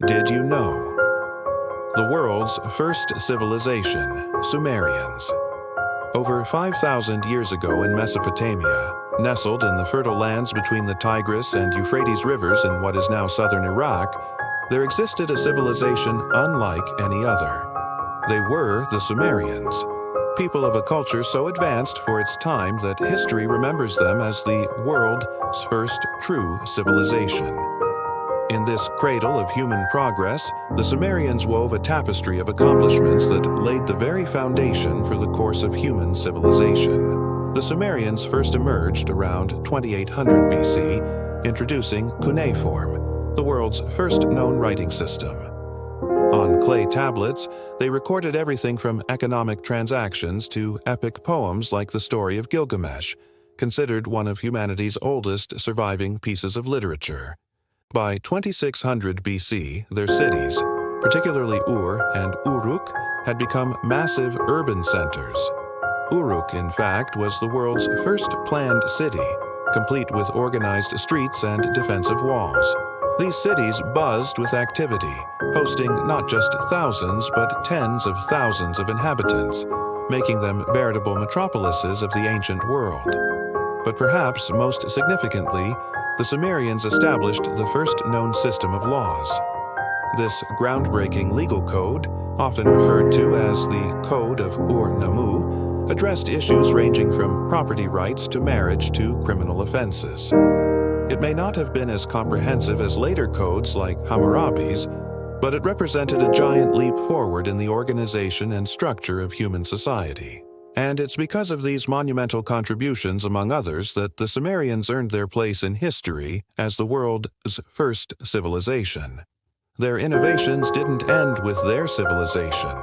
Did you know? The world's first civilization, Sumerians. Over 5,000 years ago in Mesopotamia, nestled in the fertile lands between the Tigris and Euphrates rivers in what is now southern Iraq, there existed a civilization unlike any other. They were the Sumerians, people of a culture so advanced for its time that history remembers them as the world's first true civilization. In this cradle of human progress, the Sumerians wove a tapestry of accomplishments that laid the very foundation for the course of human civilization. The Sumerians first emerged around 2800 BC, introducing cuneiform, the world's first known writing system. On clay tablets, they recorded everything from economic transactions to epic poems like the story of Gilgamesh, considered one of humanity's oldest surviving pieces of literature. By 2600 BC, their cities, particularly Ur and Uruk, had become massive urban centers. Uruk, in fact, was the world's first planned city, complete with organized streets and defensive walls. These cities buzzed with activity, hosting not just thousands but tens of thousands of inhabitants, making them veritable metropolises of the ancient world. But perhaps most significantly, the Sumerians established the first known system of laws. This groundbreaking legal code, often referred to as the Code of Ur-Nammu, addressed issues ranging from property rights to marriage to criminal offenses. It may not have been as comprehensive as later codes like Hammurabi's, but it represented a giant leap forward in the organization and structure of human society. And it's because of these monumental contributions, among others, that the Sumerians earned their place in history as the world's first civilization. Their innovations didn't end with their civilization.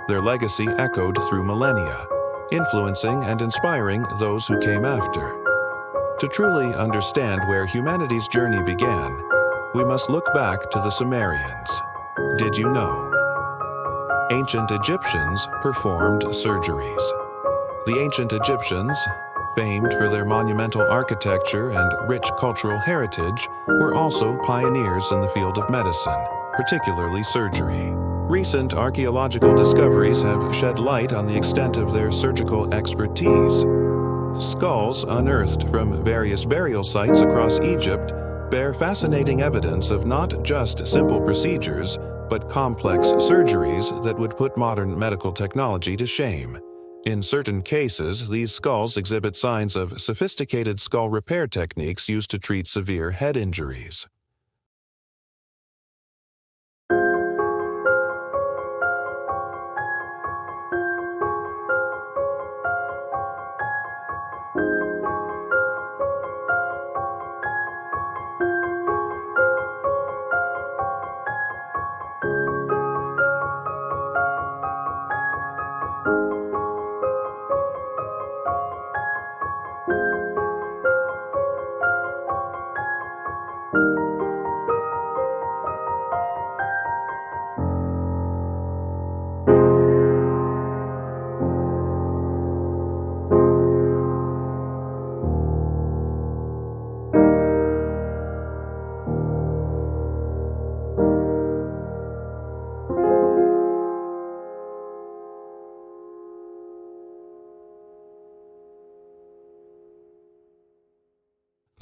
Their legacy echoed through millennia, influencing and inspiring those who came after. To truly understand where humanity's journey began, we must look back to the Sumerians. Did you know? Ancient Egyptians performed surgeries. The ancient Egyptians, famed for their monumental architecture and rich cultural heritage, were also pioneers in the field of medicine, particularly surgery. Recent archaeological discoveries have shed light on the extent of their surgical expertise. Skulls unearthed from various burial sites across Egypt bear fascinating evidence of not just simple procedures, but complex surgeries that would put modern medical technology to shame. In certain cases, these skulls exhibit signs of sophisticated skull repair techniques used to treat severe head injuries.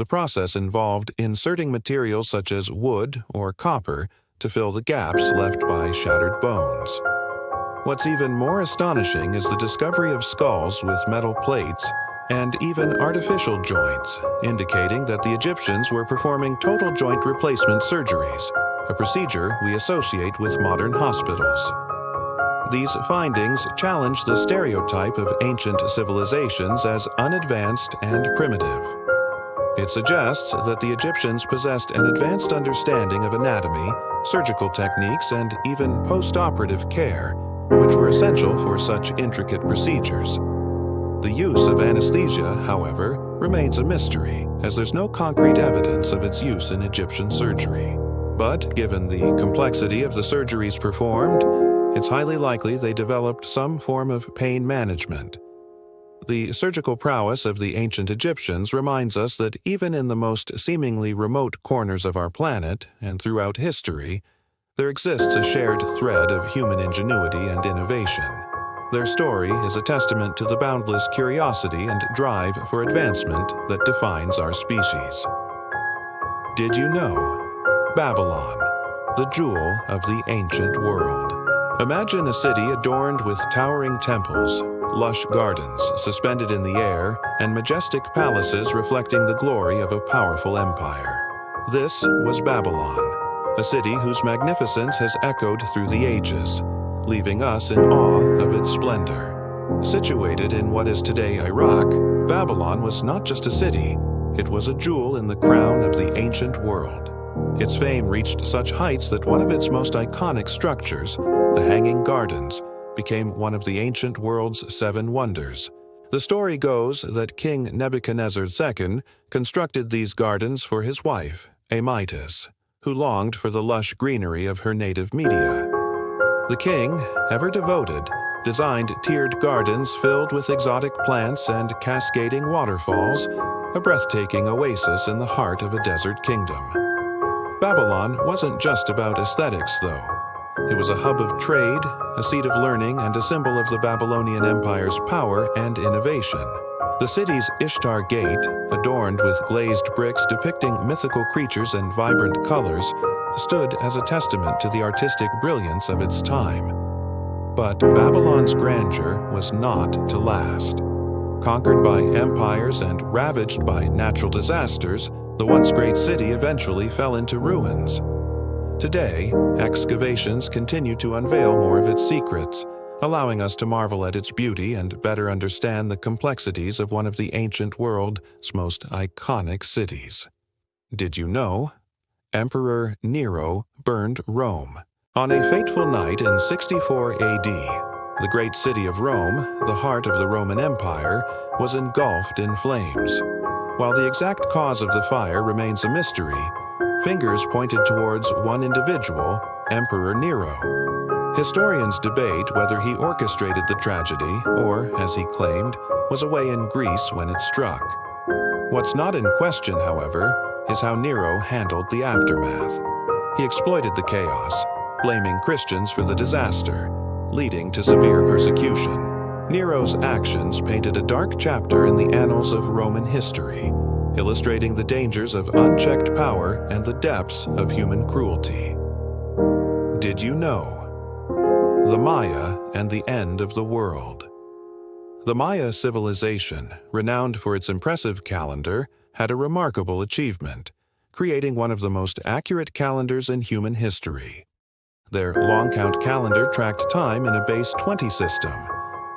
The process involved inserting materials such as wood or copper to fill the gaps left by shattered bones. What's even more astonishing is the discovery of skulls with metal plates and even artificial joints, indicating that the Egyptians were performing total joint replacement surgeries, a procedure we associate with modern hospitals. These findings challenge the stereotype of ancient civilizations as unadvanced and primitive. It suggests that the Egyptians possessed an advanced understanding of anatomy, surgical techniques, and even post-operative care, which were essential for such intricate procedures. The use of anesthesia, however, remains a mystery, as there's no concrete evidence of its use in Egyptian surgery. But given the complexity of the surgeries performed, it's highly likely they developed some form of pain management. The surgical prowess of the ancient Egyptians reminds us that even in the most seemingly remote corners of our planet and throughout history, There exists a shared thread of human ingenuity and innovation. Their story is a testament to the boundless curiosity and drive for advancement that defines our species. Did you know? Babylon, the jewel of the ancient world. Imagine a city adorned with towering temples, lush gardens suspended in the air, and majestic palaces reflecting the glory of a powerful empire. This was Babylon, a city whose magnificence has echoed through the ages, leaving us in awe of its splendor. Situated in what is today Iraq, Babylon was not just a city, it was a jewel in the crown of the ancient world. Its fame reached such heights that one of its most iconic structures, the Hanging Gardens, became one of the ancient world's 7 wonders. The story goes that King Nebuchadnezzar II constructed these gardens for his wife, Amytis, who longed for the lush greenery of her native Media. The king, ever devoted, designed tiered gardens filled with exotic plants and cascading waterfalls, a breathtaking oasis in the heart of a desert kingdom. Babylon wasn't just about aesthetics, though. It was a hub of trade, a seat of learning, and a symbol of the Babylonian Empire's power and innovation. The city's Ishtar Gate, adorned with glazed bricks depicting mythical creatures and vibrant colors, stood as a testament to the artistic brilliance of its time. But Babylon's grandeur was not to last. Conquered by empires and ravaged by natural disasters, the once great city eventually fell into ruins. Today, excavations continue to unveil more of its secrets, allowing us to marvel at its beauty and better understand the complexities of one of the ancient world's most iconic cities. Did you know? Emperor Nero burned Rome. On a fateful night in 64 AD, the great city of Rome, the heart of the Roman Empire, was engulfed in flames. While the exact cause of the fire remains a mystery, fingers pointed towards one individual, Emperor Nero. Historians debate whether he orchestrated the tragedy or, as he claimed, was away in Greece when it struck. What's not in question, however, is how Nero handled the aftermath. He exploited the chaos, blaming Christians for the disaster, leading to severe persecution. Nero's actions painted a dark chapter in the annals of Roman history, illustrating the dangers of unchecked power and the depths of human cruelty. Did you know? The Maya and the End of the World. The Maya civilization, renowned for its impressive calendar, had a remarkable achievement, creating one of the most accurate calendars in human history. Their long-count calendar tracked time in a base 20 system,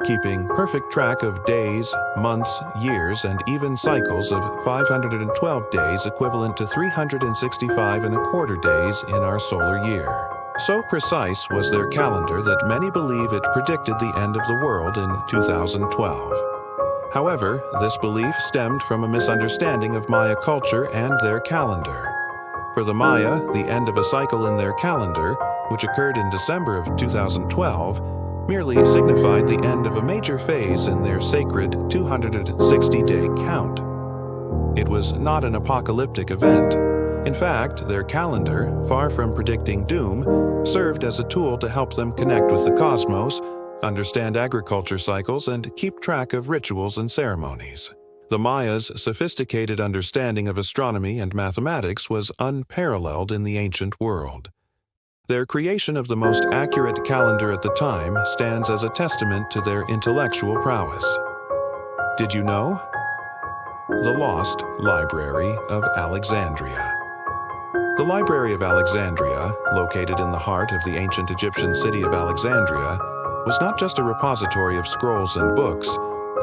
keeping perfect track of days, months, years, and even cycles of 512 days equivalent to 365 and a quarter days in our solar year. So precise was their calendar that many believe it predicted the end of the world in 2012. However, this belief stemmed from a misunderstanding of Maya culture and their calendar. For the Maya, the end of a cycle in their calendar, which occurred in December of 2012, merely signified the end of a major phase in their sacred 260-day count. It was not an apocalyptic event. In fact, their calendar, far from predicting doom, served as a tool to help them connect with the cosmos, understand agriculture cycles, and keep track of rituals and ceremonies. The Mayas' sophisticated understanding of astronomy and mathematics was unparalleled in the ancient world. Their creation of the most accurate calendar at the time stands as a testament to their intellectual prowess. Did you know? The Lost Library of Alexandria. The Library of Alexandria, located in the heart of the ancient Egyptian city of Alexandria, was not just a repository of scrolls and books,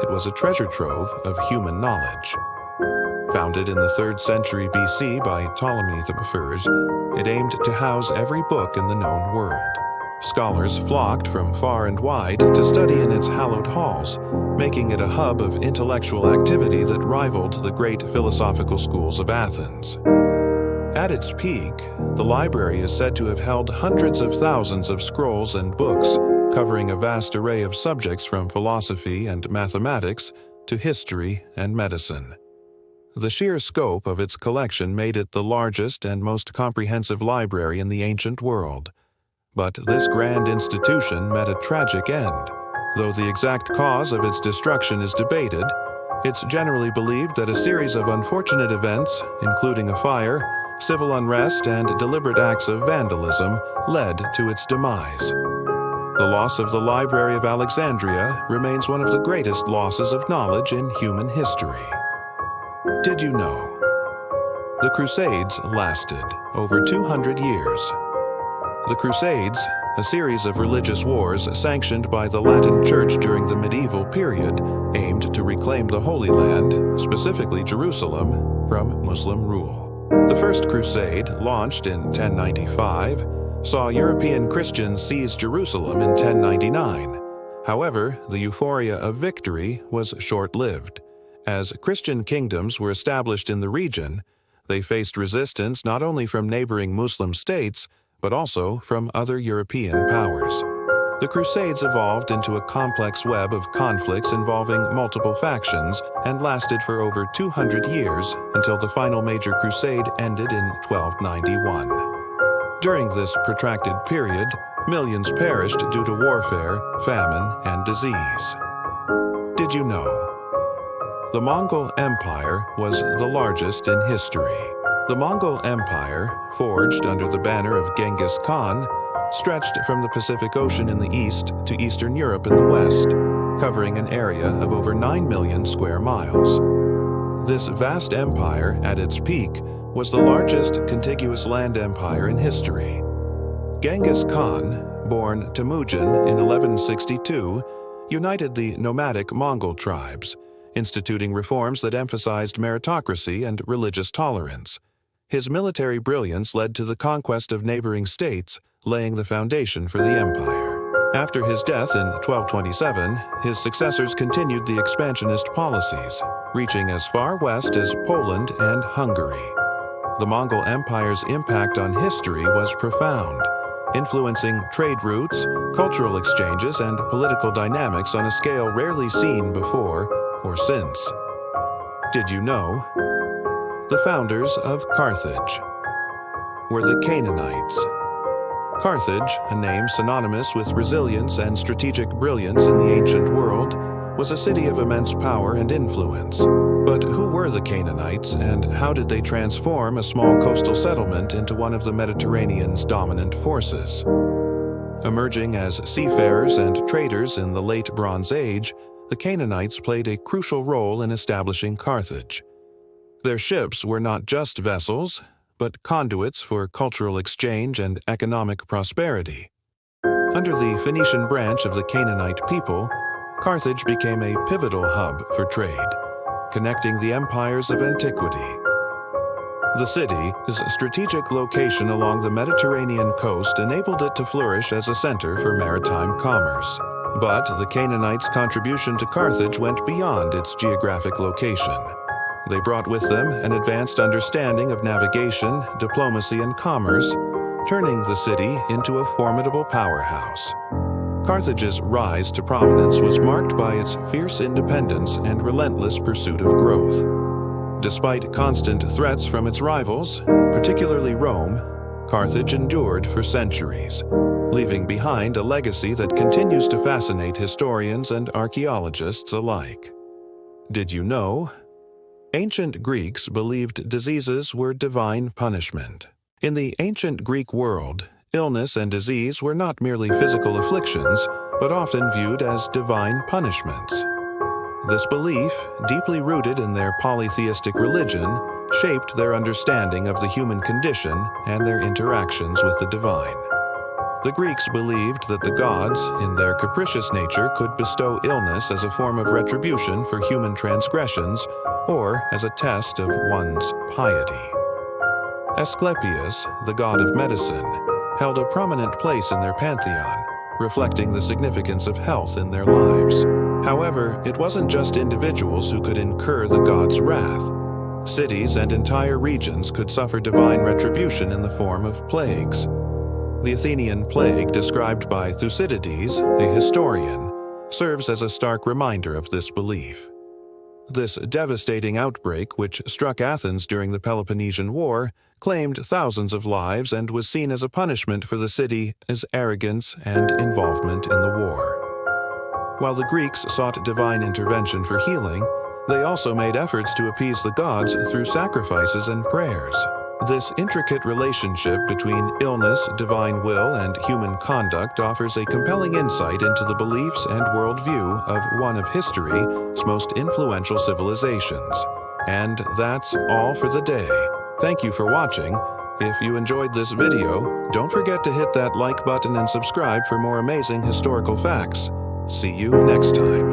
it was a treasure trove of human knowledge. Founded in the 3rd century BC by Ptolemy I, it aimed to house every book in the known world. Scholars flocked from far and wide to study in its hallowed halls, making it a hub of intellectual activity that rivaled the great philosophical schools of Athens. At its peak, the library is said to have held hundreds of thousands of scrolls and books, covering a vast array of subjects from philosophy and mathematics to history and medicine. The sheer scope of its collection made it the largest and most comprehensive library in the ancient world, But this grand institution met a tragic end. Though the exact cause of its destruction is debated, it's generally believed that a series of unfortunate events, including a fire, civil unrest, and deliberate acts of vandalism, led to its demise. The loss of the Library of Alexandria remains one of the greatest losses of knowledge in human history. Did you know? The Crusades lasted over 200 years. The Crusades, a series of religious wars sanctioned by the Latin Church during the medieval period, aimed to reclaim the Holy Land, specifically Jerusalem, from Muslim rule. The First Crusade, launched in 1095, saw European Christians seize Jerusalem in 1099. However, the euphoria of victory was short-lived. As Christian kingdoms were established in the region, they faced resistance not only from neighboring Muslim states, but also from other European powers. The Crusades evolved into a complex web of conflicts involving multiple factions and lasted for over 200 years until the final major crusade ended in 1291. During this protracted period, millions perished due to warfare, famine, and disease. Did you know? The Mongol Empire was the largest in history. The Mongol Empire, forged under the banner of Genghis Khan, stretched from the Pacific Ocean in the east to Eastern Europe in the west, covering an area of over 9 million square miles. This vast empire, at its peak, was the largest contiguous land empire in history. Genghis Khan, born Temujin in 1162, united the nomadic Mongol tribes, instituting reforms that emphasized meritocracy and religious tolerance. His military brilliance led to the conquest of neighboring states, laying the foundation for the empire. After his death in 1227, his successors continued the expansionist policies, reaching as far west as Poland and Hungary. The Mongol Empire's impact on history was profound, influencing trade routes, cultural exchanges, and political dynamics on a scale rarely seen before or since. Did you know? The founders of Carthage were the Canaanites. Carthage, a name synonymous with resilience and strategic brilliance in the ancient world, was a city of immense power and influence. But who were the Canaanites, and how did they transform a small coastal settlement into one of the Mediterranean's dominant forces? Emerging as seafarers and traders in the late Bronze Age, the Canaanites played a crucial role in establishing Carthage. Their ships were not just vessels, but conduits for cultural exchange and economic prosperity. Under the Phoenician branch of the Canaanite people, Carthage became a pivotal hub for trade, connecting the empires of antiquity. The city's strategic location along the Mediterranean coast enabled it to flourish as a center for maritime commerce. But the Canaanites' contribution to Carthage went beyond its geographic location. They brought with them an advanced understanding of navigation, diplomacy, and commerce, turning the city into a formidable powerhouse. Carthage's rise to prominence was marked by its fierce independence and relentless pursuit of growth. Despite constant threats from its rivals, particularly Rome, Carthage endured for centuries, leaving behind a legacy that continues to fascinate historians and archaeologists alike. Did you know? Ancient Greeks believed diseases were divine punishment. In the ancient Greek world, illness and disease were not merely physical afflictions, but often viewed as divine punishments. This belief, deeply rooted in their polytheistic religion, shaped their understanding of the human condition and their interactions with the divine. The Greeks believed that the gods, in their capricious nature, could bestow illness as a form of retribution for human transgressions or as a test of one's piety. Asclepius, the god of medicine, held a prominent place in their pantheon, reflecting the significance of health in their lives. However, it wasn't just individuals who could incur the god's wrath. Cities and entire regions could suffer divine retribution in the form of plagues. The Athenian plague, described by Thucydides, a historian, serves as a stark reminder of this belief. This devastating outbreak, which struck Athens during the Peloponnesian War, claimed thousands of lives and was seen as a punishment for the city's arrogance and involvement in the war. While the Greeks sought divine intervention for healing, they also made efforts to appease the gods through sacrifices and prayers. This intricate relationship between illness, divine will, and human conduct offers a compelling insight into the beliefs and worldview of one of history's most influential civilizations. And that's all for the day. Thank you for watching. If you enjoyed this video, don't forget to hit that like button and subscribe for more amazing historical facts. See you next time.